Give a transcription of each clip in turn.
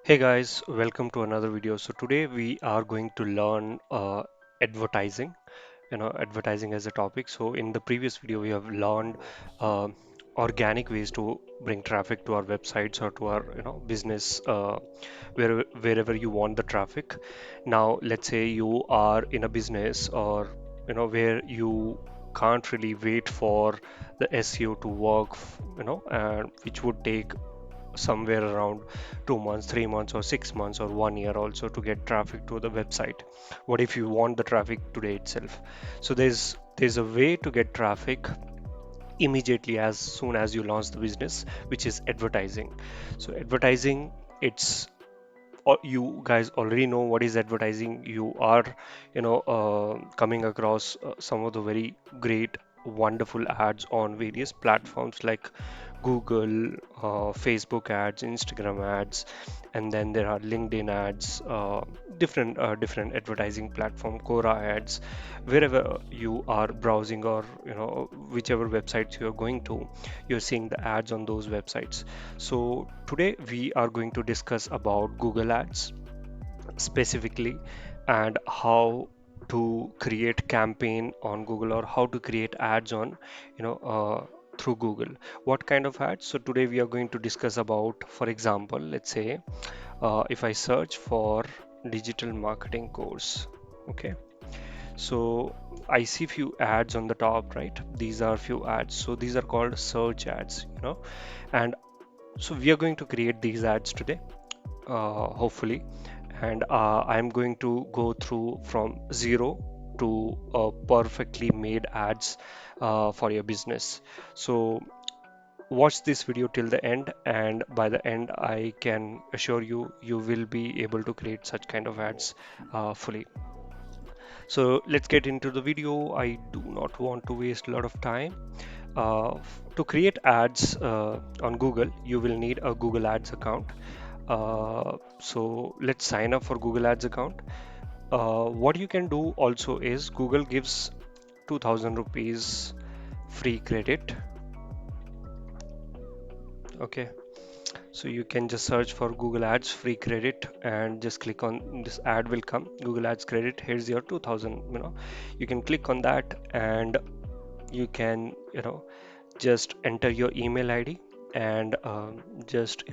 Hey guys, welcome to another video. So today we are going to learn advertising, advertising as a topic. So in the previous video, we have learned uh, organic ways to bring traffic to our websites or to our, business, wherever you want the traffic. Now, let's say you are in a business or, where you can't really wait for the SEO to work, and which would take somewhere around 2 months, 3 months, or 6 months, or 1 year also to get traffic to the website. What if you want the traffic today itself? So there's a way to get traffic immediately as soon as you launch the business, which is advertising. So advertising, it's you guys already know what is advertising. You are coming across some of the very great wonderful ads on various platforms like Google, Facebook ads, Instagram ads, and then there are LinkedIn ads, different advertising platform, Quora ads, wherever you are browsing, or whichever websites you are going to, you're seeing the ads on those websites. So today we are going to discuss about Google Ads specifically, and how to create campaign on Google, or how to create ads on through Google. What kind of ads? So today we are going to discuss about, for example, let's say if I search for digital marketing course, okay, so I see few ads on the top, right? These are few ads, so these are called search ads, and so we are going to create these ads today, hopefully, and I'm going to go through from zero to perfectly made ads for your business. So watch this video till the end, and by the end I can assure you you will be able to create such kind of ads fully. So let's get into the video. I do not want to waste a lot of time. To create ads on Google, you will need a Google Ads account. So let's sign up for Google Ads account. What you can do also is Google gives 2000 rupees free credit. Okay, so you can just search for Google Ads free credit and just click on this ad will come, Google Ads credit. Here's your 2000. You can click on that, and you can just enter your email ID, and just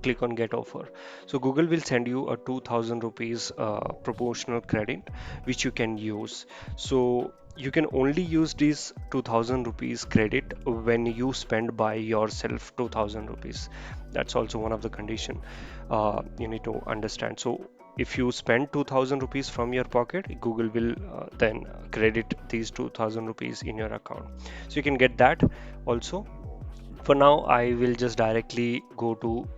click on get offer. So Google will send you a 2000 rupees proportional credit which you can use. So you can only use this 2000 rupees credit when you spend by yourself 2000 rupees. That's also one of the condition you need to understand. So if you spend 2000 rupees from your pocket, Google will then credit these 2000 rupees in your account. So you can get that also. For now, I will just directly go to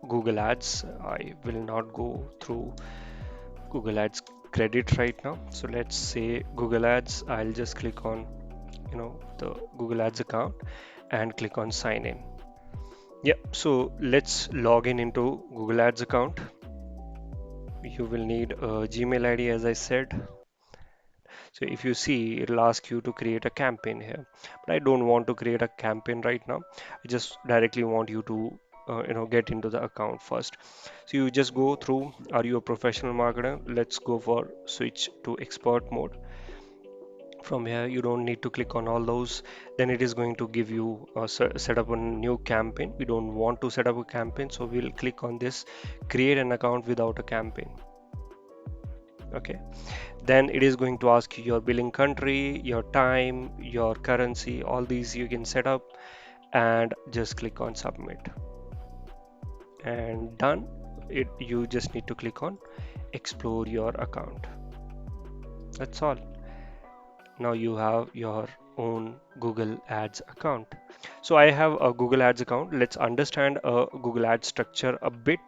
Google Ads. I will not go through Google Ads credit right now. So let's say Google Ads. I'll just click on the Google Ads account and click on sign in. Yeah, so let's log in into Google Ads account. You will need a Gmail ID, as I said. So if you see, it'll ask you to create a campaign here, but I don't want to create a campaign right now. I just directly want you to get into the account first. So you just go through, are you a professional marketer? Let's go for switch to expert mode. From here, you don't need to click on all those. Then it is going to give you set up a new campaign. We don't want to set up a campaign, so we'll click on this, create an account without a campaign. Okay, then it is going to ask you your billing country, your time, your currency, all these you can set up, and just click on submit, and done. You just need to click on explore your account. That's all. Now you have your own Google Ads account. So I have a Google Ads account. Let's understand a Google Ads structure a bit.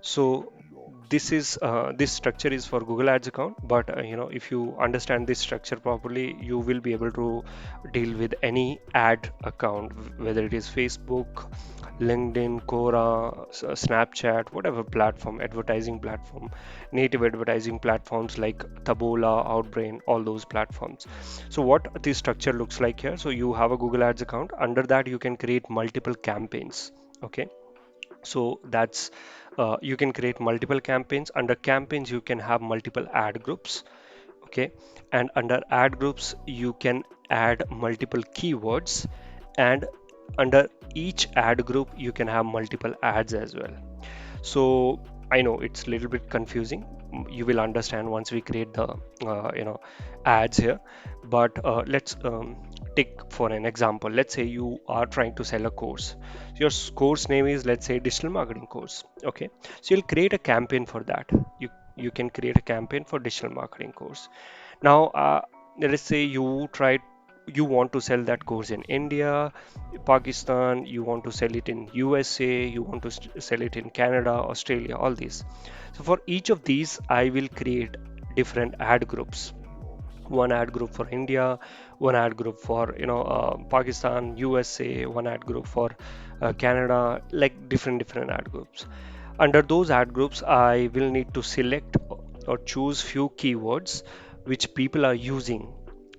So this structure is for Google Ads account, but if you understand this structure properly, you will be able to deal with any ad account, whether it is Facebook, LinkedIn, Quora, Snapchat, whatever platform, advertising platform, native advertising platforms like Tabola, Outbrain, all those platforms. So what this structure looks like here, so you have a Google Ads account. Under that, you can create multiple campaigns. Okay, So that's you can create multiple campaigns. Under campaigns, you can have multiple ad groups. Okay, and under ad groups, you can add multiple keywords, and under each ad group, you can have multiple ads as well. So I know it's a little bit confusing. You will understand once we create the ads here. But let's take for an example. Let's say you are trying to sell a course. Your course name is, let's say, digital marketing course. Okay, so you'll create a campaign for that. You can create a campaign for digital marketing course. Now, let us say you want to sell that course in India, Pakistan, you want to sell it in USA, you want to sell it in Canada, Australia, all these. So for each of these, I will create different ad groups. One ad group for India, one ad group for Pakistan, USA, one ad group for Canada, like different ad groups. Under those ad groups, I will need to select or choose few keywords which people are using.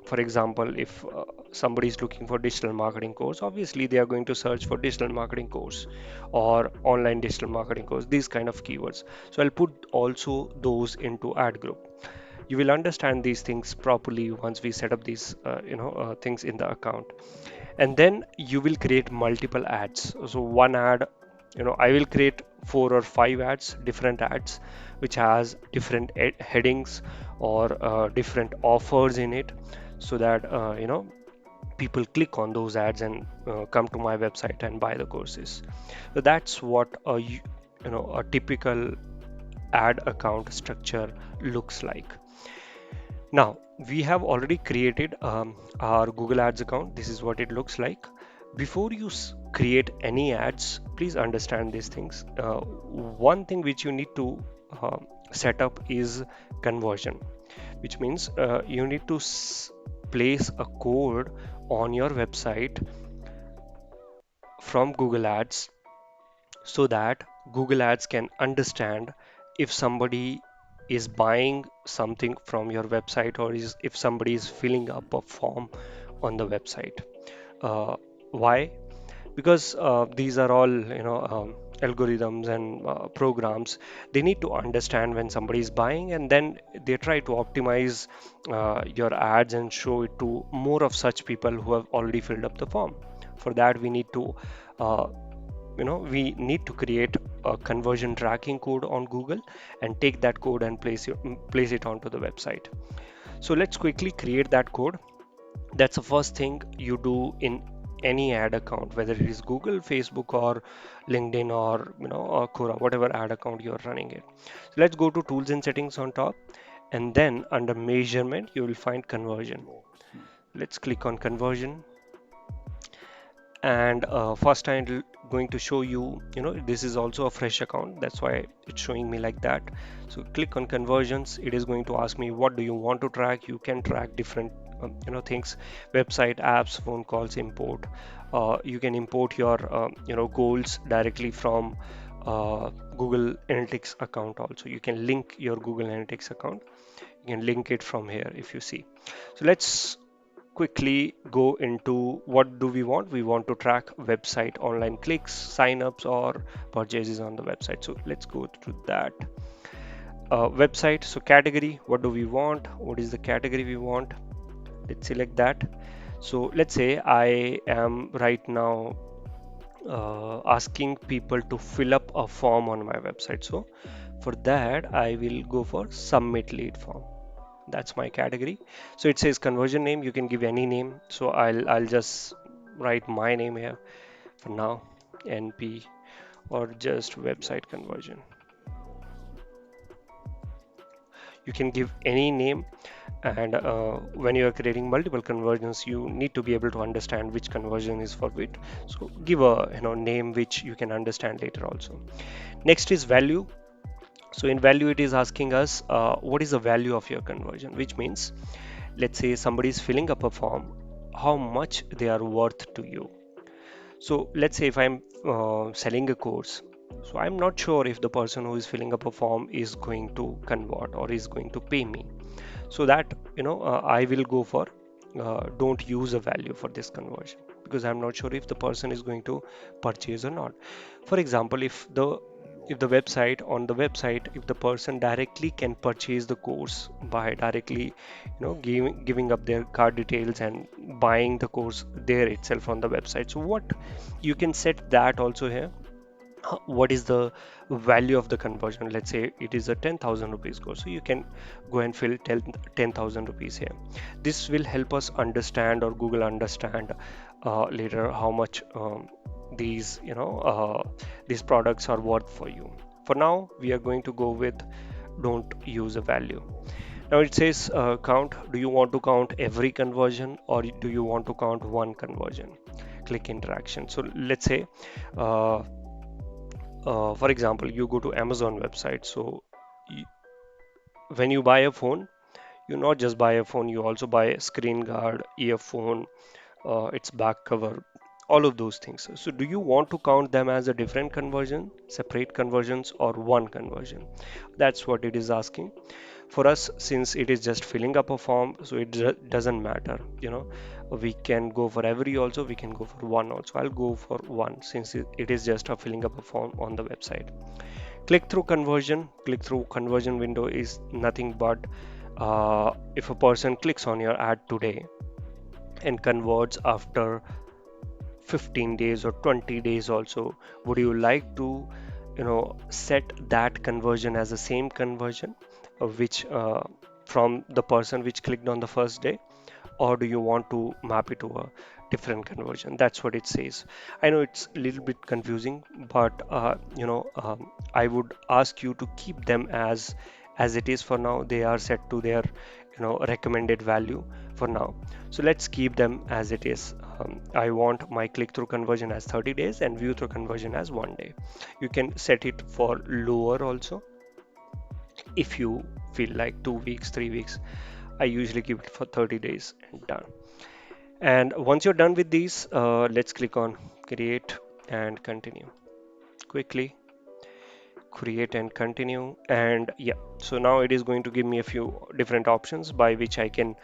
For example, if somebody is looking for digital marketing course, obviously they are going to search for digital marketing course or online digital marketing course, these kind of keywords. So I'll put also those into ad group. You will understand these things properly once we set up these things in the account. And then you will create multiple ads. So one ad, I will create 4 or 5 ads, different ads which has different headings or different offers in it, so that people click on those ads and come to my website and buy the courses. So that's what a typical ad account structure looks like. Now, we have already created our Google Ads account. This is what it looks like. Before you create any ads, please understand these things. One thing which you need to set up is conversion, which means you need to place a code on your website from Google Ads, so that Google Ads can understand if somebody is buying something from your website, or if somebody is filling up a form on the website. Uh, why? Because these are all algorithms and programs. They need to understand when somebody is buying, and then they try to optimize your ads and show it to more of such people who have already filled up the form. For that, uh, we need to create a conversion tracking code on Google and take that code and place it onto the website. So let's quickly create that code. That's the first thing you do in any ad account, whether it is Google, Facebook, or LinkedIn, or or Quora, whatever ad account you're running it. So let's go to tools and settings on top, and then under measurement you will find conversion. Let's click on conversion. And first I'm going to show you, this is also a fresh account, that's why it's showing me like that. So click on conversions. It is going to ask me what do you want to track. You can track different things: website, apps, phone calls, import. You can import your goals directly from Google Analytics account. Also, you can link your Google Analytics account. You can link it from here if you see. So let's quickly go into what do we want. We want to track website online clicks, signups, or purchases on the website. So let's go through that. Website, so category, what do we want? What is the category we want? Let's select that. So let's say I am right now asking people to fill up a form on my website. So for that, I will go for submit lead form. That's my category. So it says conversion name. You can give any name. So I'll just write my name here for now, NP, or just website conversion. You can give any name, and when you are creating multiple conversions, you need to be able to understand which conversion is for which. So give a name which you can understand later also. Next is value. So in value, it is asking us what is the value of your conversion, which means, let's say somebody is filling up a form, how much they are worth to you. So let's say if I'm selling a course, so I'm not sure if the person who is filling up a form is going to convert or is going to pay me. So that I will go for don't use a value for this conversion. because I'm not sure if the person is going to purchase or not. For example, if the website on the website, if the person directly can purchase the course by directly, giving up their card details and buying the course there itself on the website. So what you can set that also here. What is the value of the conversion? Let's say it is a 10,000 rupees course, so you can go and fill 10,000 rupees here. This will help us understand, or Google understand later, how much these products are worth for you. For now we are going to go with don't use a value. Now it says count. Do you want to count every conversion, or do you want to count one conversion? Click interaction. So let's say uh, for example, you go to Amazon website. So y when you buy a phone, you not just buy a phone, you also buy a screen guard, earphone, its back cover, all of those things. So do you want to count them as a different conversion, separate conversions, or one conversion? That's what it is asking. For us, since it is just filling up a form, so it doesn't matter. We can go for every also, we can go for one also. I'll go for one since it is just a filling up a form on the website. Click through conversion window is nothing but if a person clicks on your ad today and converts after 15 days or 20 days also, would you like to set that conversion as the same conversion which from the person which clicked on the first day, or do you want to map it to a different conversion? That's what it says. I know it's a little bit confusing, but I would ask you to keep them as it is for now. They are set to their recommended value for now, so let's keep them as it is. I want my click-through conversion as 30 days and view-through conversion as 1 day. You can set it for lower also if you feel like 2 weeks, 3 weeks. I usually keep it for 30 days and done. And once you're done with these, let's click on create and continue. Quickly create and continue. And yeah, so now it is going to give me a few different options by which I can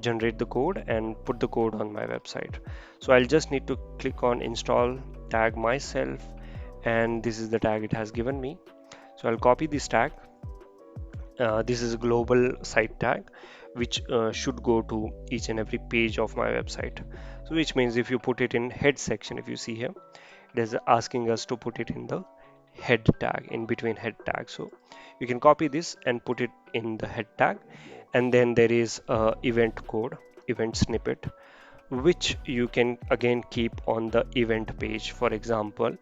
generate the code and put the code on my website. So I'll just need to click on install, tag myself, and this is the tag it has given me. So I'll copy this tag. This is a global site tag which should go to each and every page of my website. So which means if you put it in head section, if you see here, it is asking us to put it in the head tag, in between head tag. So you can copy this and put it in the head tag, and then there is a event code, event snippet, which you can again keep on the event page. For example,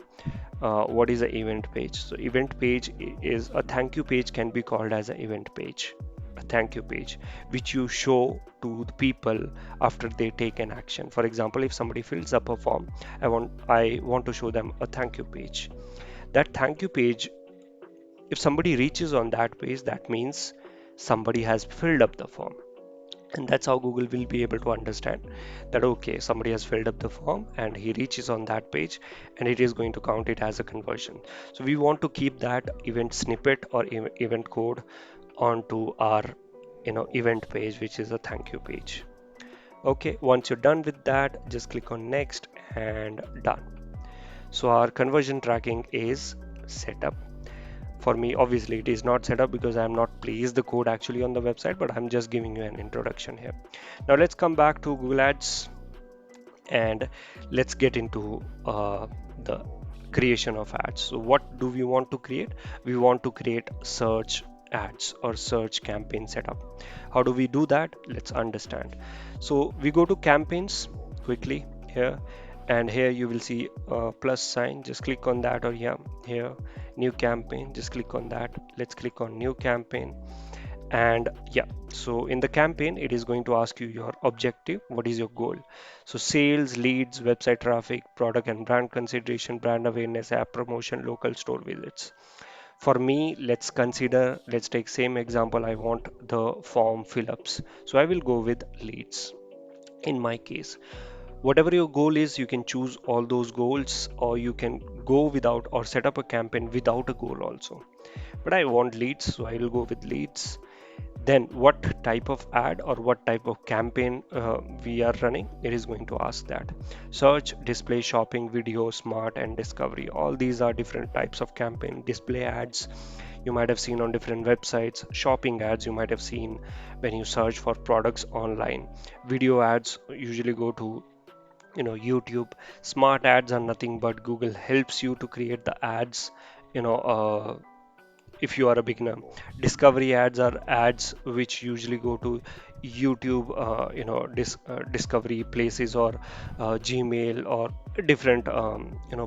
what is the event page? So event page is a thank you page, can be called as an event page, a thank you page which you show to the people after they take an action. For example, if somebody fills up a form, I want to show them a thank you page. That thank you page, if somebody reaches on that page, that means somebody has filled up the form. And that's how Google will be able to understand that okay, somebody has filled up the form and he reaches on that page, and it is going to count it as a conversion. So we want to keep that event snippet or event code onto our event page, which is a thank you page. Okay, once you're done with that, just click on next and done. So our conversion tracking is set up. For me, obviously it is not set up because I am not placed the code actually on the website, but I'm just giving you an introduction here. Now let's come back to Google Ads and let's get into the creation of ads. So what do we want to create? We want to create search ads or search campaign setup. How do we do that? Let's understand. So we go to campaigns quickly here, and here you will see a plus sign. Just click on that, or yeah, here new campaign, just click on that. Let's click on new campaign. And yeah, so in the campaign it is going to ask you your objective, what is your goal. So sales, leads, website traffic, product and brand consideration, brand awareness, app promotion, local store visits. For me, let's take same example. I want the form fill ups, so I will go with leads. In my case, whatever your goal is, you can choose all those goals, or you can go without or set up a campaign without a goal also. But I want leads, so I will go with leads. Then what type of ad or what type of campaign we are running, it is going to ask that. Search, display, shopping, video, smart, and discovery, all these are different types of campaign. Display ads you might have seen on different websites. Shopping ads you might have seen when you search for products online. Video ads usually go to YouTube. Smart ads are nothing but Google helps you to create the ads, you know uh, if you are a beginner. Discovery ads are ads which usually go to YouTube, discovery places, or Gmail, or different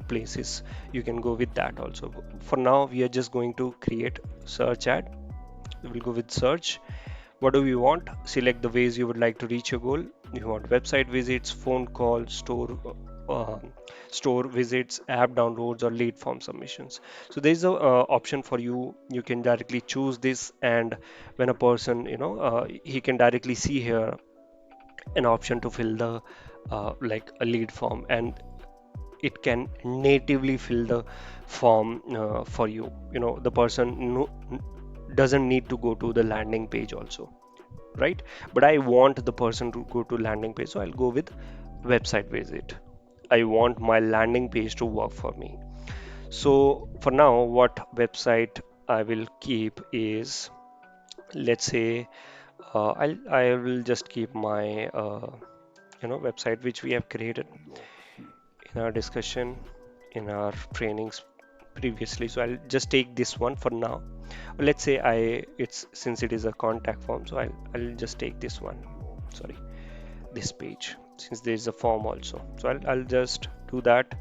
places. You can go with that also. For now we are just going to create search ad. We'll go with search. What do we want? Select the ways you would like to reach your goal. You want website visits, phone calls, uh, store visits, app downloads, or lead form submissions. So there's a option for you. You can directly choose this, and when a person, he can directly see here an option to fill the like a lead form, and it can natively fill the form for you. The person doesn't need to go to the landing page also, right? But I want the person to go to landing page, so I'll go with website visit. I want my landing page to work for me. So for now, what website I will keep is, let's say, I will just keep my website which we have created in our discussion, in our trainings previously. So I'll just take this one for now. Let's say it's since it is a contact form, so I'll just take this one. Sorry, this page, since there is a form also. So I'll just do that.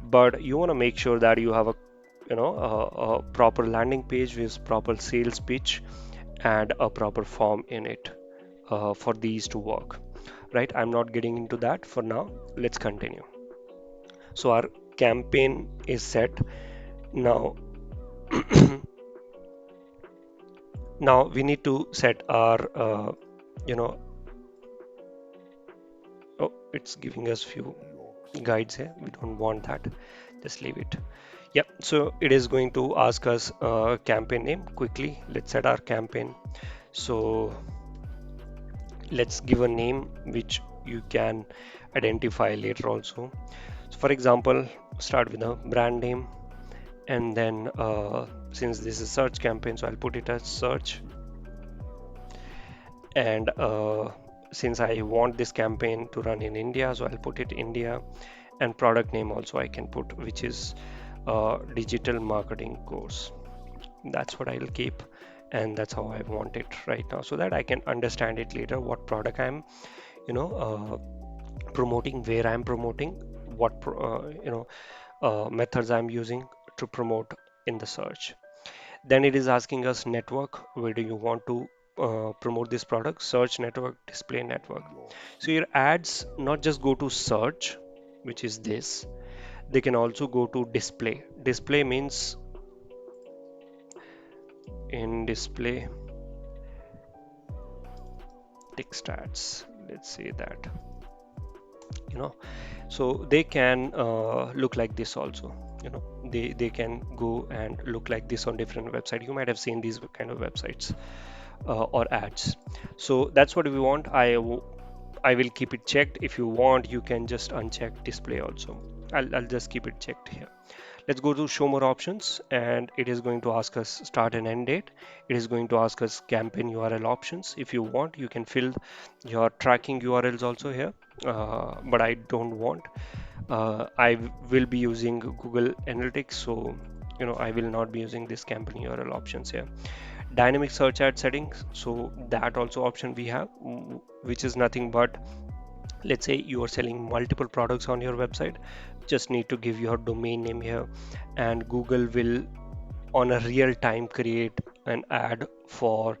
But you want to make sure that you have a proper landing page with proper sales pitch and a proper form in it for these to work, right? I'm not getting into that for now. Let's continue. So our campaign is set now. Now we need to set our you know oh, it's giving us few guides here. We don't want that, just leave it. Yep, so it is going to ask us campaign name. Quickly let's set our campaign. So let's give a name which you can identify later also. So for example, start with a brand name, and then since this is search campaign, so I'll put it as search. And since I want this campaign to run in India, so I'll put it India. And product name also I can put, which is digital marketing course. That's what I'll keep, and that's how I want it right now, so that I can understand it later what product I'm promoting, where I'm promoting, what methods I'm using to promote in the search. Then it is asking us network. Where do you want to promote this product? Search network, display network. So your ads not just go to search, which is this, they can also go to display. Display means in display text ads, let's say that, so they can look like this also. They can go and look like this on different websites. You might have seen these kind of websites or ads. So that's what we want. I will keep it checked. If you want, you can just uncheck display also. I'll just keep it checked here. Let's go to show more options, and it is going to ask us start and end date. It is going to ask us campaign URL options. If you want, you can fill your tracking URLs also here, but I don't want. I will be using Google Analytics, so I will not be using this campaign URL options here. Dynamic search ad settings, so that also option we have, which is nothing but, let's say you are selling multiple products on your website, just need to give your domain name here, and Google will on a real time create an ad for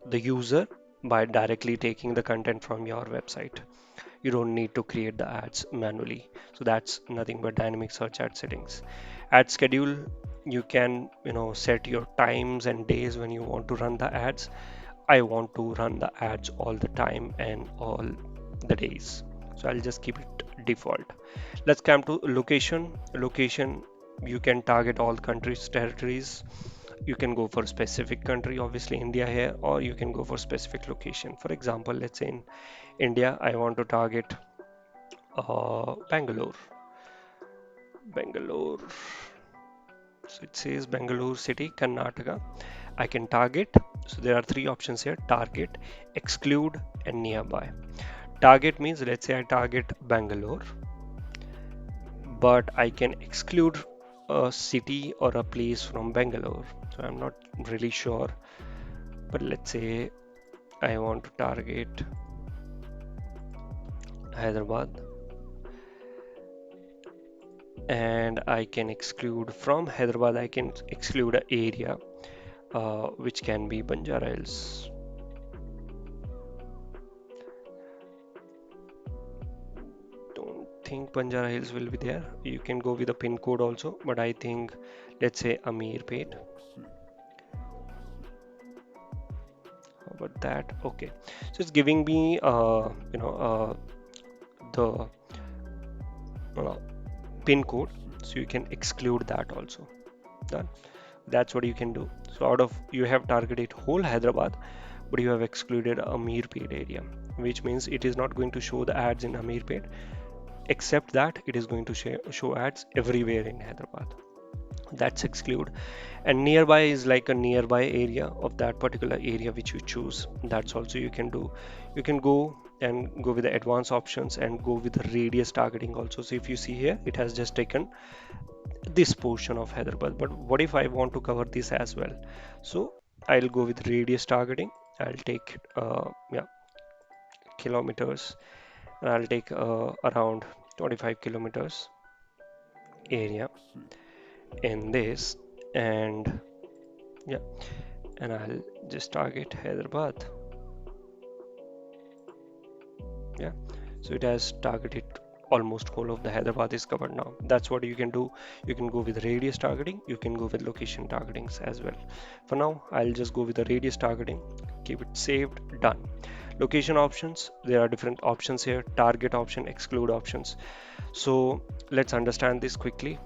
the user by directly taking the content from your website. You don't need to create the ads manually. So that's nothing but dynamic search ad settings. Ad schedule, you can set your times and days when you want to run the ads. I want to run the ads all the time and all the days, so I'll just keep it default. Let's come to location. You can target all countries, territories, you can go for specific country, obviously India here, or you can go for specific location. For example, let's say in India, I want to target Bangalore. Bangalore. So it says Bangalore city, Karnataka. I can target. So there are three options here: target, exclude, and nearby. Target means, let's say I target Bangalore, but I can exclude a city or a place from Bangalore. So I'm not really sure, but let's say I want to target Hyderabad, and I can exclude from Hyderabad, I can exclude an area which can be Banjara Hills. Don't think Banjara Hills will be there. You can go with a pin code also, but I think, let's say Ameerpet. How about that? Okay, so it's giving me the uh, pin code, so you can exclude that also. Done. That's what you can do. So out of, you have targeted whole Hyderabad, but you have excluded Ameerpet area, which means it is not going to show the ads in Ameerpet, except that it is going to show ads everywhere in Hyderabad. That's exclude. And nearby is like a nearby area of that particular area which you choose. That's also you can do. You can go and go with the advanced options and go with the radius targeting also. So if you see here, it has just taken this portion of Hyderabad, but what if I want to cover this as well? So I'll go with radius targeting. I'll take yeah, kilometers, and I'll take around 25 kilometers area in this, and yeah, and I'll just target Hyderabad. Yeah, so it has targeted almost whole of the Hyderabad is covered now. That's what you can do. You can go with radius targeting, you can go with location targetings as well. For now, I'll just go with the radius targeting, keep it saved, done. Location options, there are different options here: target option, exclude options. So let's understand this quickly.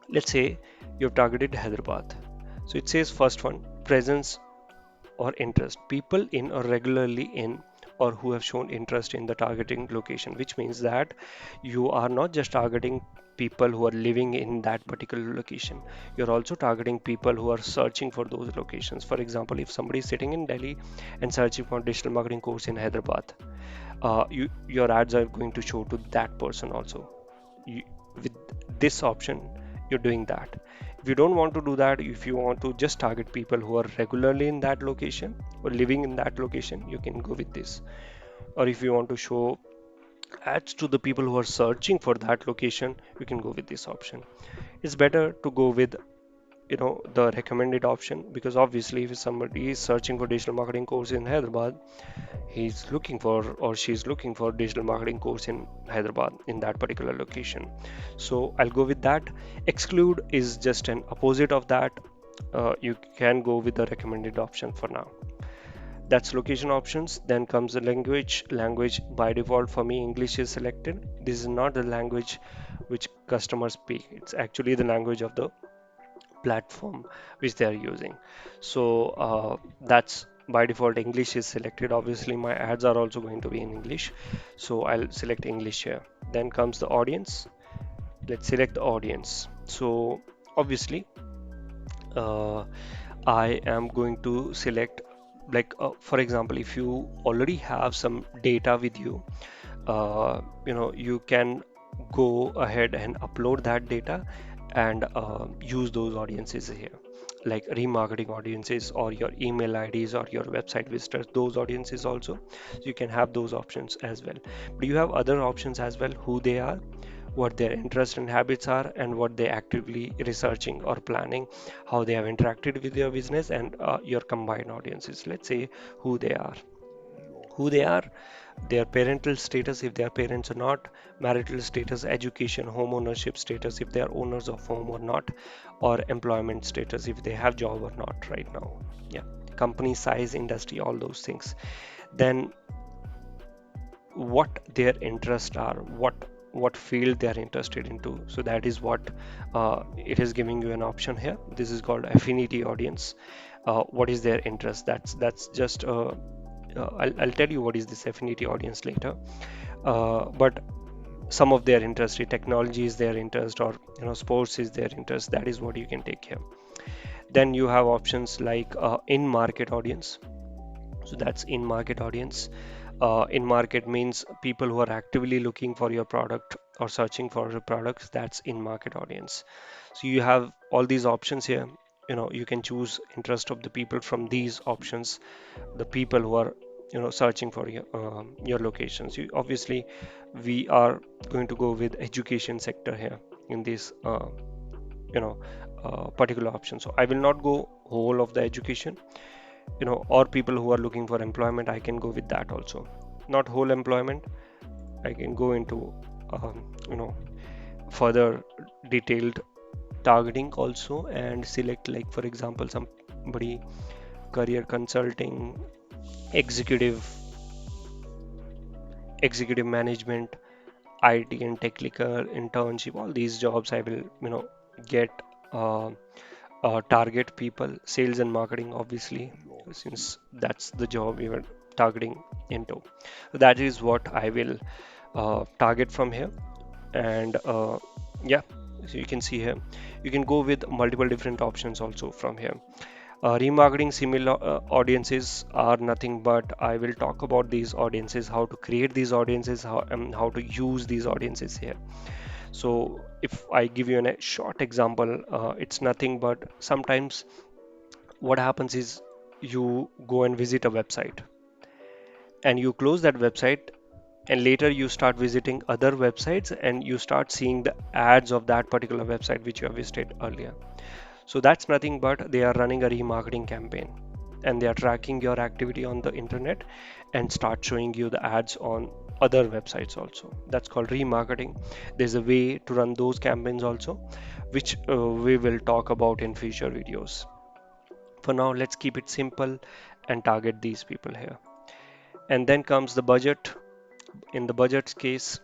Let's say you've targeted Hyderabad. So it says first one, presence or interest, people in or regularly in or who have shown interest in the targeting location, which means that you are not just targeting people who are living in that particular location, you're also targeting people who are searching for those locations. For example, if somebody is sitting in Delhi and searching for digital marketing course in Hyderabad, your ads are going to show to that person also. you, with this option, you're doing that. If you don't want to do that, if you want to just target people who are regularly in that location or living in that location, you can go with this. Or if you want to show ads to the people who are searching for that location, you can go with this option. It's better to go with the recommended option, because obviously if somebody is searching for digital marketing course in Hyderabad, he's looking for or she's looking for digital marketing course in Hyderabad in that particular location. So I'll go with that. Exclude is just an opposite of that. You can go with the recommended option for now. That's location options. Then comes the language. Language by default for me, English is selected. This is not the language which customers speak. It's actually the language of the platform which they are using. So that's by default English is selected. Obviously my ads are also going to be in English, so I'll select English here. Then comes the audience. Let's select the audience. So obviously uh, I am going to select, like for example, if you already have some data with you, you can go ahead and upload that data and use those audiences here, like remarketing audiences or your email IDs or your website visitors, those audiences also. So you can have those options as well. But you have other options as well: who they are, what their interests and habits are, and what they actively researching or planning, how they have interacted with your business, and your combined audiences. Let's say who they are, their parental status if they are parents or not, marital status, education, home ownership status if they are owners of home or not, or employment status if they have job or not right now. Yeah, company size, industry, all those things. Then what their interests are, what field they are interested into. So that is what it is giving you an option here. This is called affinity audience. What is their interest? That's just I'll tell you what is this affinity audience later. But some of their interest, technology is their interest, or sports is their interest. That is what you can take here. Then you have options like in market audience. So that's in market audience. In market means people who are actively looking for your product or searching for your products. That's in market audience. So you have all these options here. You can choose interest of the people from these options, the people who are searching for your locations. Obviously we are going to go with education sector here in this you know particular option. So I will not go whole of the education, or people who are looking for employment. I can go with that also, not whole employment. I can go into you know further detailed targeting also, and select, like for example, somebody career consulting, executive executive management, IT and technical internship. All these jobs I will get uh, target people. Sales and marketing, obviously, since that's the job we were targeting into. So that is what I will target from here. And yeah, so you can see here, you can go with multiple different options also from here. Remarketing similar audiences are nothing but, I will talk about these audiences, how to create these audiences, how to use these audiences here. So if I give you a short example, it's nothing but, sometimes what happens is you go and visit a website and you close that website, and later you start visiting other websites and you start seeing the ads of that particular website which you have visited earlier. So that's nothing but they are running a remarketing campaign, and they are tracking your activity on the internet and start showing you the ads on other websites also. That's called remarketing. There's a way to run those campaigns also, which we will talk about in future videos. For now, let's keep it simple and target these people here. And then comes the budget. In the budget case,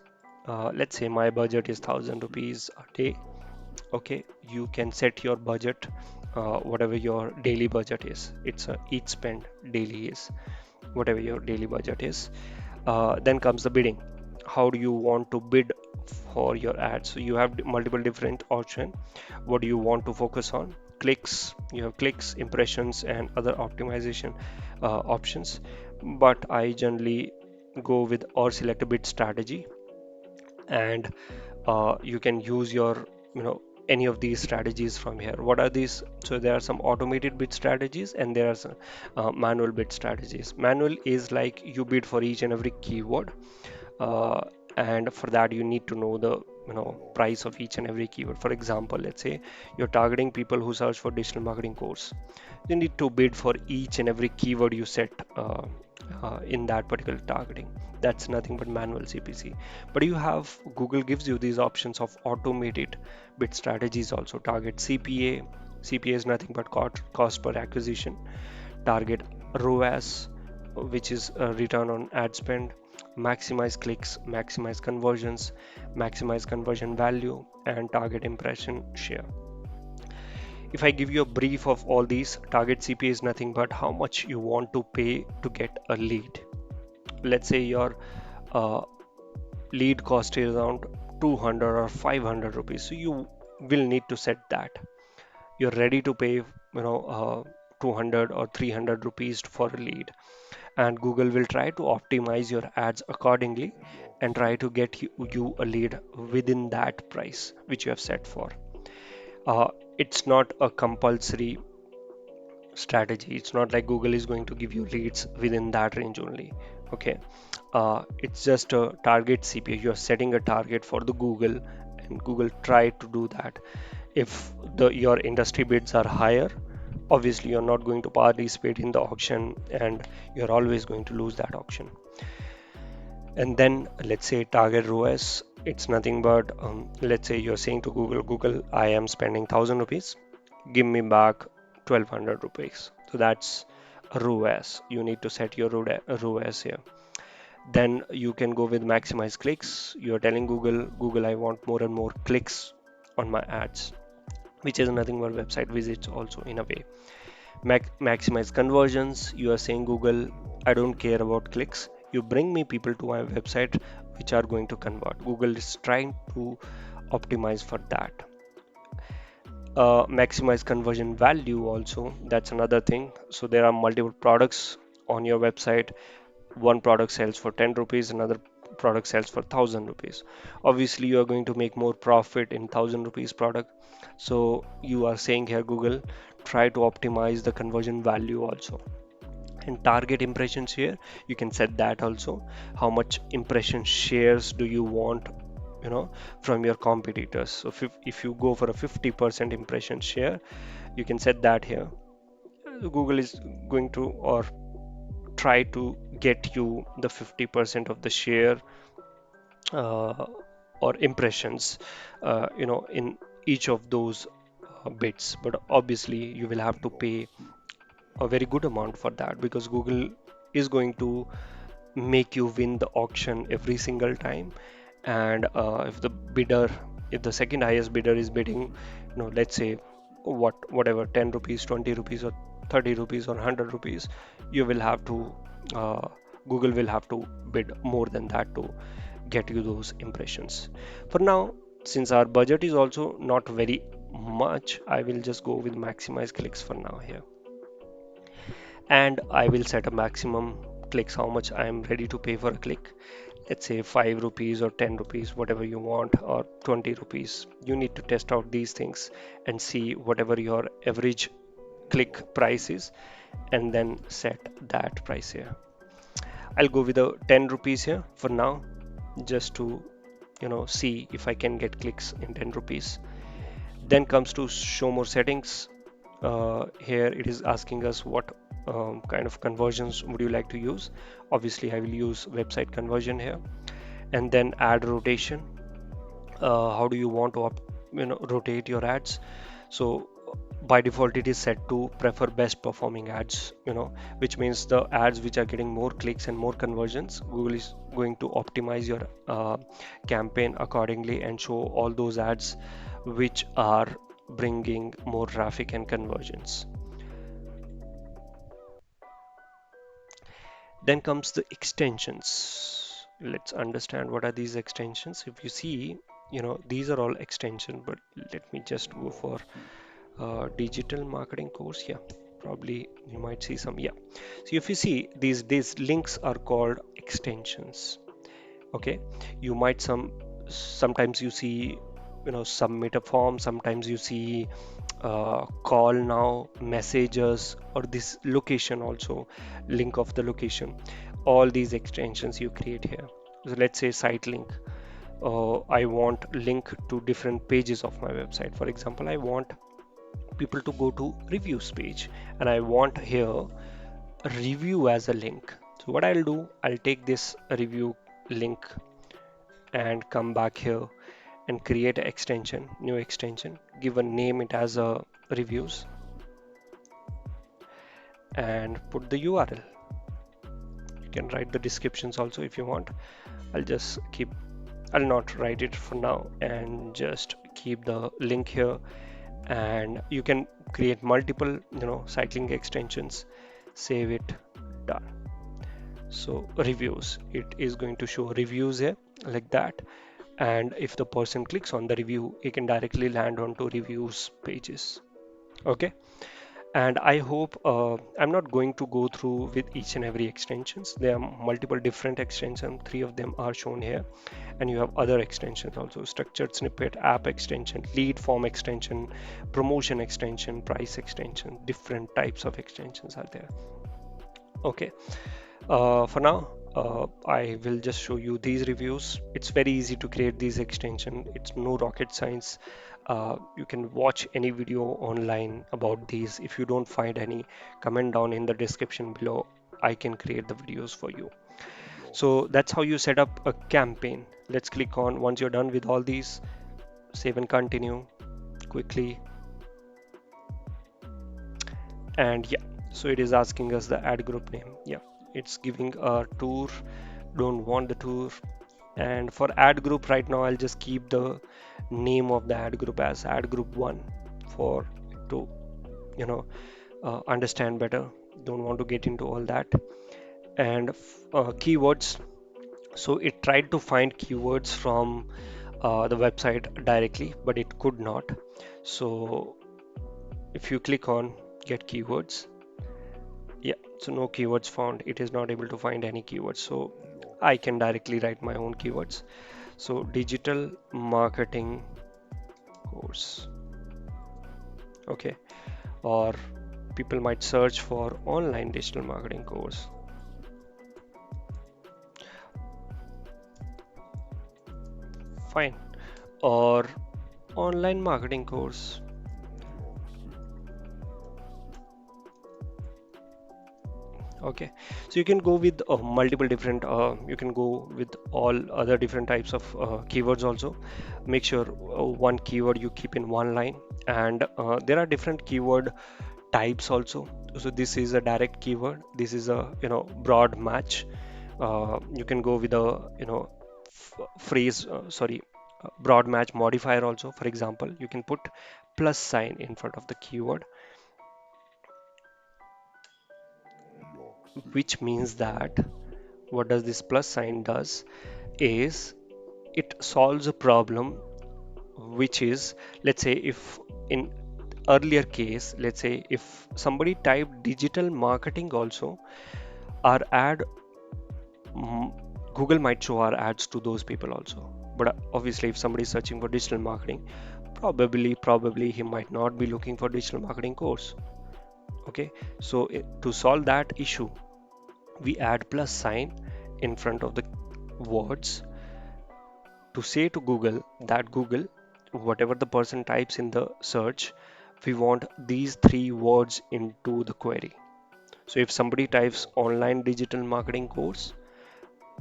let's say my budget is 1,000 rupees a day. Okay, you can set your budget, whatever your daily budget is. It's each spend daily is whatever your daily budget is. Then comes the bidding. How do you want to bid for your ads? So you have multiple different options. What do you want to focus on? Clicks, you have clicks, impressions, and other optimization options. But I generally go with or select a bid strategy, and you can use your any of these strategies from here. What are these? So there are some automated bid strategies, and there are some manual bid strategies. Manual is like you bid for each and every keyword, uh, and for that you need to know the price of each and every keyword. For example, let's say you're targeting people who search for digital marketing course. You need to bid for each and every keyword you set in that particular targeting. That's nothing but manual CPC. But you have, Google gives you these options of automated bid strategies also. Target CPA. CPA is nothing but cost per acquisition. Target ROAS, which is return on ad spend. Maximize clicks, maximize conversions, maximize conversion value, and target impression share. If I give you a brief of all these, target CPA is nothing but how much you want to pay to get a lead. Let's say your uh, lead cost is around 200 or 500 rupees. So you will need to set that. You're ready to pay, 200 or 300 rupees for a lead. And Google will try to optimize your ads accordingly and try to get you a lead within that price which you have set for. Uh, it's not a compulsory strategy. It's not like Google is going to give you leads within that range only. Okay, it's just a target CPA. You're setting a target for the Google, and Google try to do that. If your industry bids are higher, obviously you're not going to participate in the auction, and you're always going to lose that auction. And then let's say target ROAS. It's nothing but let's say you're saying to Google, I am spending 1,000 rupees, give me back 1,200 rupees. So that's ROAS. You need to set your ROAS here. Then you can go with maximize clicks. You're telling Google, I want more and more clicks on my ads, which is nothing but website visits also in a way. Maximize conversions. You are saying Google, I don't care about clicks. You bring me people to my website which are going to convert. Google is trying to optimize for that. Maximize conversion value also. That's another thing. So there are multiple products on your website. One product sells for 10 rupees, another product sells for 1000 rupees. Obviously you are going to make more profit in 1000 rupees product. So you are saying here, Google, try to optimize the conversion value also. And target impressions here, you can set that also. How much impression shares do you want, you know, from your competitors? So if you go for a 50% impression share, you can set that here. Google is going to, or try to get you the 50% of the share, uh, or impressions, in each of those bits. But obviously you will have to pay a very good amount for that, because Google is going to make you win the auction every single time. And if the second highest bidder is bidding, let's say whatever, 10 rupees, 20 rupees, or 30 rupees, or 100 rupees, you will have to, uh, Google will have to bid more than that to get you those impressions. For now, since our budget is also not very much, I will just go with maximize clicks for now here. And I will set a maximum clicks, how much I am ready to pay for a click. Let's say 5 rupees or 10 rupees, whatever you want, or 20 rupees. You need to test out these things and see whatever your average click price is, and then set that price here. I'll go with a 10 rupees here for now, just to see if I can get clicks in 10 rupees. Then comes to show more settings. Here it is asking us what kind of conversions would you like to use. Obviously I will use website conversion here. And then add rotation. How do you want to rotate your ads? So by default it is set to prefer best performing ads, which means the ads which are getting more clicks and more conversions, Google is going to optimize your campaign accordingly and show all those ads which are bringing more traffic and conversions. Then comes the extensions. Let's understand what are these extensions. If you see, these are all extensions, but let me just go for digital marketing course. Yeah, probably you might see some. Yeah. So if you see, these links are called extensions. Okay. You might sometimes you see, submit a form. Sometimes you see call now, messages, or this location also, link of the location. All these extensions you create here. So let's say site link. I want link to different pages of my website. For example, I want people to go to reviews page, and I want here review as a link. So what I'll do, I'll take this review link and come back here and create an extension, new extension, give a name it as a reviews, and put the URL. You can write the descriptions also if you want. I'll not write it for now, and just keep the link here. And you can create multiple, cycling extensions, save it, done. So reviews, it is going to show reviews here like that. And if the person clicks on the review, he can directly land onto reviews pages. Okay. And I hope I'm not going to go through with each and every extensions. There are multiple different extensions. 3 of them are shown here, and you have other extensions also: structured snippet, app extension, lead form extension, promotion extension, price extension. Different types of extensions are there. Okay. For now, I will just show you these reviews. It's very easy to create these extension. It's no rocket science. You can watch any video online about these. If you don't find any, comment down in the description below. I can create the videos for you. So that's how you set up a campaign. Let's click on, once you're done with all these, save and continue quickly. And yeah, so it is asking us the ad group name. Yeah, it's giving a tour don't want the tour. And for ad group right now, I'll just keep the name of the ad group as ad group 1 for to you know understand better. Don't want to get into all that. And keywords. So it tried to find keywords from the website directly, but it could not. So if you click on get keywords, yeah, so no keywords found. It is not able to find any keywords. So I can directly write my own keywords. So digital marketing course, okay, or people might search for online digital marketing course. Fine. Or online marketing course. Okay, so you can go with multiple different, you can go with all other different types of keywords also. Make sure one keyword you keep in one line, and there are different keyword types also. So this is a direct keyword. This is a broad match. You can go with a phrase, sorry, broad match modifier also. For example, you can put plus sign in front of the keyword, which means that what does this plus sign does is it solves a problem, which is, let's say if in earlier case, let's say if somebody typed digital marketing also, our ad, mm, Google might show our ads to those people also. But obviously if somebody is searching for digital marketing, probably he might not be looking for digital marketing course. Okay, so to solve that issue, we add plus sign in front of the words to say to Google that Google, whatever the person types in the search, we want these three words into the query. So if somebody types online digital marketing course,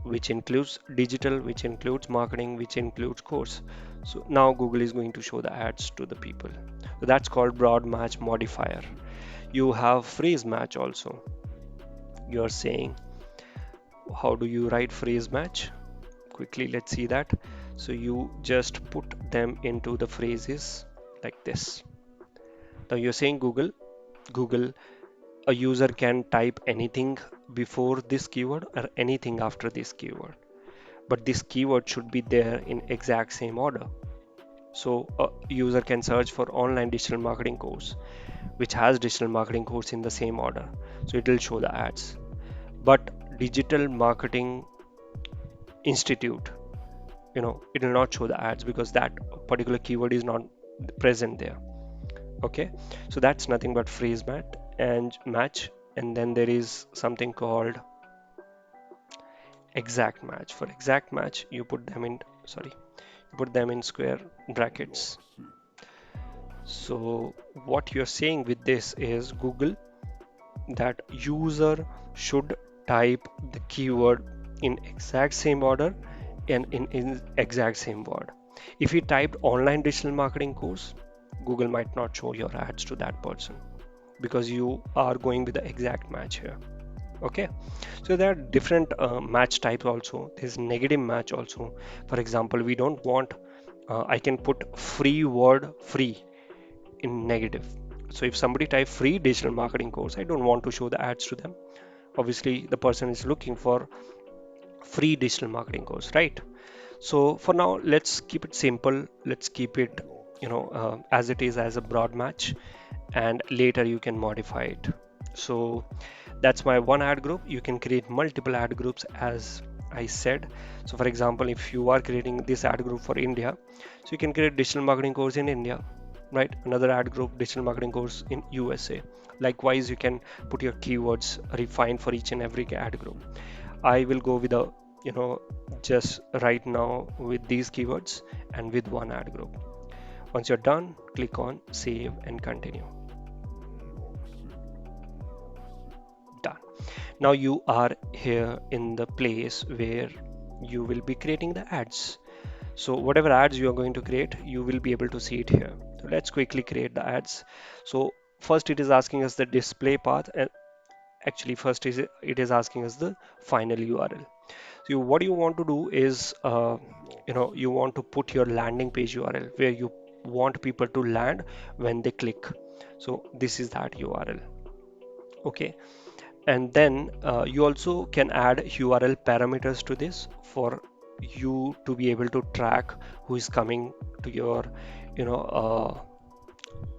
which includes digital, which includes marketing, which includes course, so now Google is going to show the ads to the people. So that's called broad match modifier. You have phrase match also. You're saying, how do you write phrase match? Quickly, let's see that. So you just put them into the phrases like this. Now you're saying Google, a user can type anything before this keyword or anything after this keyword, but this keyword should be there in exact same order. So a user can search for online digital marketing course, which has digital marketing course in the same order. So it will show the ads. But digital marketing institute, it will not show the ads because that particular keyword is not present there. Okay, so that's nothing but phrase match, and then there is something called exact match. For exact match, you put them in, sorry, you put them in square brackets. So what you're saying with this is Google, that user should type the keyword in exact same order and in exact same word. If he typed online digital marketing course, Google might not show your ads to that person because you are going with the exact match here. Okay, so there are different match types also. There's negative match also. For example, we don't want, I can put free word free in negative. So if somebody type free digital marketing course, I don't want to show the ads to them. Obviously, the person is looking for free digital marketing course, right? So for now, let's keep it simple. Let's keep it, as it is as a broad match, and later you can modify it. So that's my one ad group. You can create multiple ad groups as I said. So for example, if you are creating this ad group for India, so you can create digital marketing course in India, right? Another ad group, digital marketing course in USA. Likewise, you can put your keywords refined for each and every ad group. I will go with a, just right now with these keywords and with one ad group. Once you're done, click on save and continue. Done. Now you are here in the place where you will be creating the ads. So whatever ads you are going to create, you will be able to see it here. So let's quickly create the ads. So first it is asking us the display path, and actually first is it is asking us the final URL. So what you want to do is, you want to put your landing page URL where you want people to land when they click. So this is that URL. Okay. And then you also can add URL parameters to this for you to be able to track who is coming to your, you know,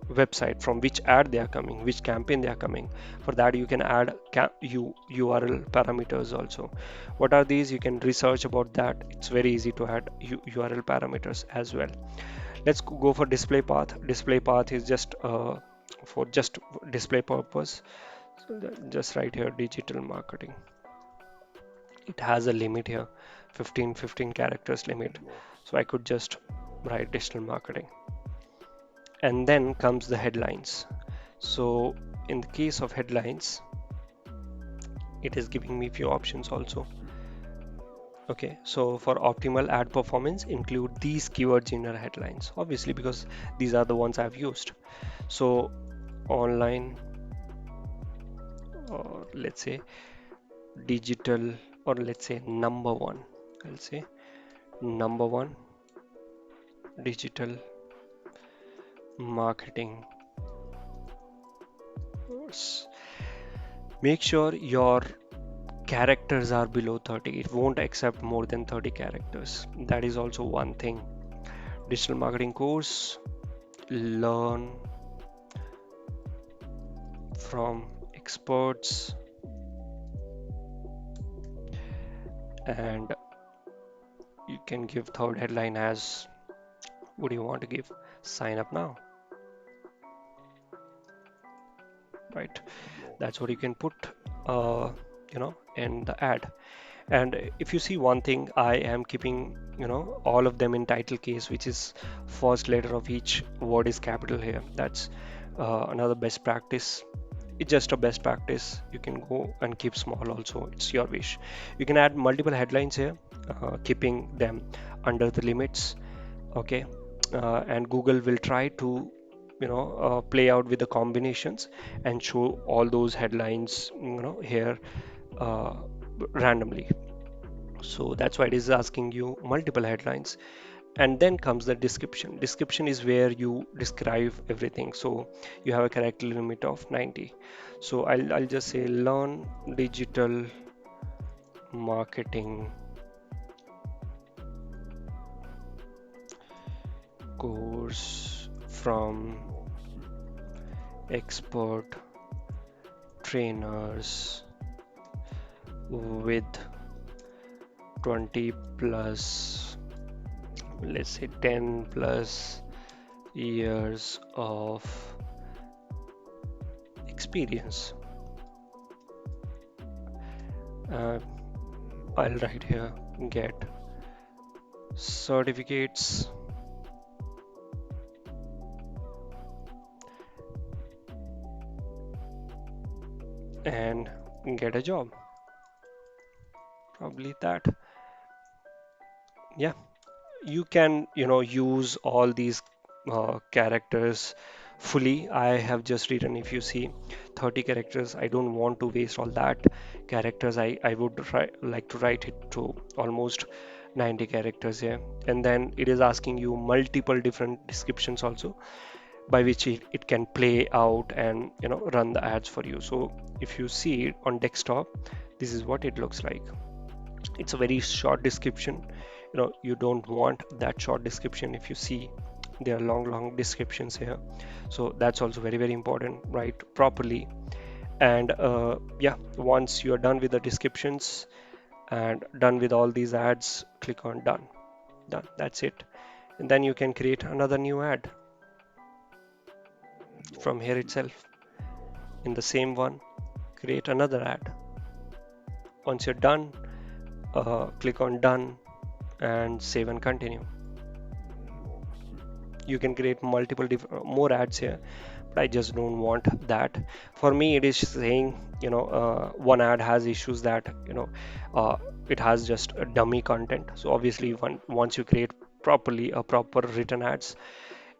website, from which ad they are coming, which campaign they are coming. For that, you can add URL parameters also. What are these? You can research about that. It's very easy to add URL parameters as well. Let's go for display path. Display path is just for just display purpose. So just right here, digital marketing. It has a limit here, 15 characters limit. So I could just write digital marketing. And then comes the headlines. So in the case of headlines, it is giving me few options also. Okay, so for optimal ad performance, include these keywords in your headlines, obviously, because these are the ones I've used. So online, or let's say digital, or let's say number one. I'll say number one digital marketing course. Make sure your characters are below 30. It won't accept more than 30 characters. That is also one thing. Digital marketing course, learn from experts, and you can give third headline as, what do you want to give? Sign up now, right? That's what you can put, in the ad. And if you see one thing, I am keeping, all of them in title case, which is first letter of each word is capital here. That's another best practice. It's just a best practice. You can go and keep small also. It's your wish. You can add multiple headlines here, keeping them under the limits. Okay. And Google will try to, play out with the combinations and show all those headlines, here uh, randomly. So that's why it is asking you multiple headlines. And then comes the description. Description is where you describe everything. So you have a character limit of 90. So I'll just say learn digital marketing course from expert trainers with 20 plus, let's say 10 plus years of experience. uh, I'll write here get certificates and get a job, probably that. Yeah, you can, use all these characters fully. I have just written, if you see, 30 characters. I don't want to waste all that characters. I would like to write it to almost 90 characters here. And then it is asking you multiple different descriptions also, by which it can play out and, run the ads for you. So if you see it on desktop, this is what it looks like. It's a very short description. You don't want that short description. If you see, there are long descriptions here. So that's also very important, write properly. And yeah, once you are done with the descriptions and done with all these ads, click on done. That's it. And then you can create another new ad from here itself. In the same one, create another ad. Once you're done, click on done and save and continue. You can create multiple more ads here, but I just don't want that. For me, it is saying, one ad has issues that, uh, it has just a dummy content. So obviously, once you create properly a proper written ads,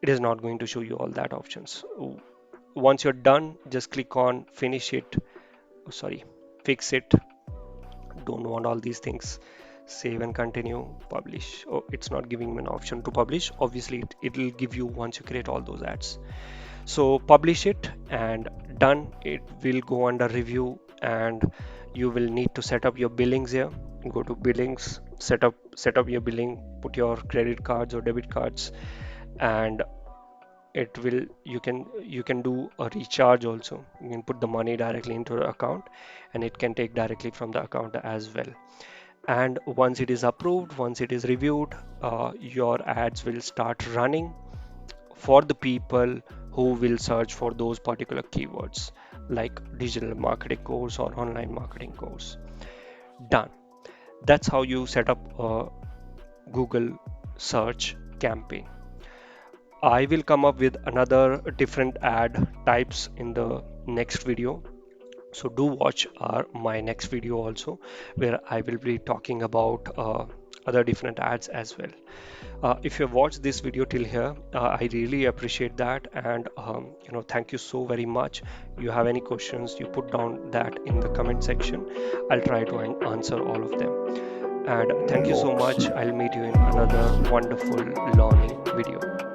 it is not going to show you all that options. Once you're done, just click on finish it. Oh, sorry, fix it, don't want all these things. Save and continue, publish. Oh, it's not giving me an option to publish. Obviously, it'll give you once you create all those ads. So publish it and done. It will go under review, and you will need to set up your billings here. Go to billings, set up your billing, put your credit cards or debit cards, and it will you can do a recharge also. You can put the money directly into the account, and it can take directly from the account as well. And once it is approved, once it is reviewed, your ads will start running for the people who will search for those particular keywords, like digital marketing course or online marketing course. Done. That's how you set up a Google search campaign. I will come up with another different ad types in the next video. So do watch my next video also, where I will be talking about other different ads as well. If you have watched this video till here, I really appreciate that, and thank you so very much. You have any questions, you put down that in the comment section. I'll try to answer all of them. And thank you so much. I'll meet you in another wonderful learning video.